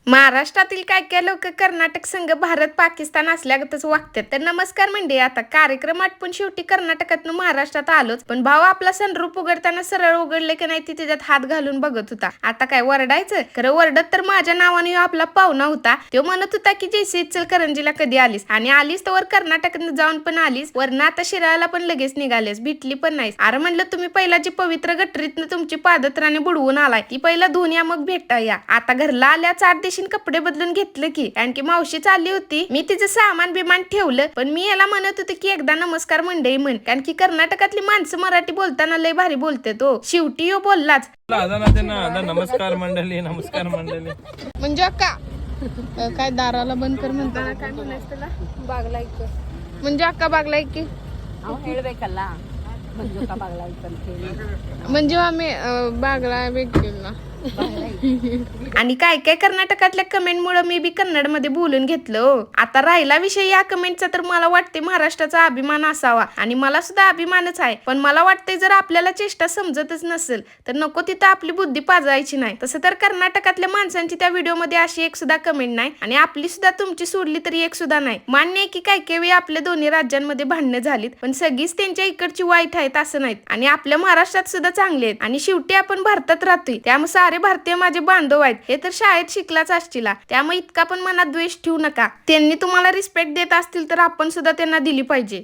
महाराष्ट्रातील काय काय लोक कर्नाटक संघ भारत पाकिस्तान असल्यागतच वागतात. तर नमस्कार मंडळी, आता कार्यक्रम आटपून शेवटी कर्नाटकातून महाराष्ट्रात आलोच. पण भाऊ आपला सनरूप उघडताना सरळ उघडले की नाही ती त्याच्यात हात घालून बघत होता. आता काय वरडायचं? खरं वरडत तर माझ्या नावाने आपला पाहुणा होता. तो म्हणत होता की जैसे इचलकरंजीला कधी आलीस, आणि आलीस तर कर्नाटकात जाऊन पण आलीस, वरना आता शिराळाला पण लगेच निघालेस, भेटली पण नाहीस. अरे म्हणलं तुम्ही पहिला जी पवित्र गटरीतनं तुमची पादत्राने बुडवून आलाय ती पहिला धुवून या, मग भेटा या. आता घरला आल्या 4 दिवशी कपडे बदलून घेतलं की, कारण की मावशी चालली होती, मी तिचं सामान बिमान ठेवलं. पण मी याला म्हणत होते की एकदा नमस्कार मंडळी म्हण, कारण की कर्नाटकातली माणसं मराठी बोलताना लय भारी बोलतात. हो, शेवटी यो बोललाच नमस्कार मंडळी, नमस्कार मंडळी. म्हणजे अक्का काय दाराला बंद कर म्हणताना काय म्हणायचं त्याला? बागलायक म्हणजे अक्का बागलायक की ಹೇಳ್ಬೇಕಲ್ಲ म्हणजे आम्ही बागला वेगळा. आणि काय काय कर्नाटकातल्या कमेंट मुळे मी बी कन्नड मध्ये बोलून घेतलं. आता राहिला विषय या कमेंटचा, तर मला वाटते महाराष्ट्राचा अभिमान असावा, आणि मला सुद्धा अभिमानच आहे. पण मला वाटते जर आपल्याला चेष्टा समजतच नसेल तर नको तिथं आपली बुद्धी पाजवायची नाही. तसं तर कर्नाटकातल्या माणसांची त्या व्हिडिओ मध्ये अशी एक सुद्धा कमेंट नाही, आणि आपली सुद्धा तुमची सोडली तरी एक सुद्धा नाही. मान्य आहे की काय काही वेळी आपल्या दोन्ही राज्यांमध्ये भांडणं झालीत, पण सगळीच त्यांच्या इकडची वाईट आहेत असं नाहीत, आणि आपल्या महाराष्ट्रात सुद्धा चांगले आहेत. आणि शेवटी आपण भारतात राहतोय, त्यामुळे सारे भारतीय माझे बांधव आहेत. हे तर शाळेत शिकलाच असतील, त्यामुळे इतका पण मनात द्वेष ठेवू नका. त्यांनी तुम्हाला रिस्पेक्ट देत असतील तर आपण सुद्धा त्यांना दिली पाहिजे.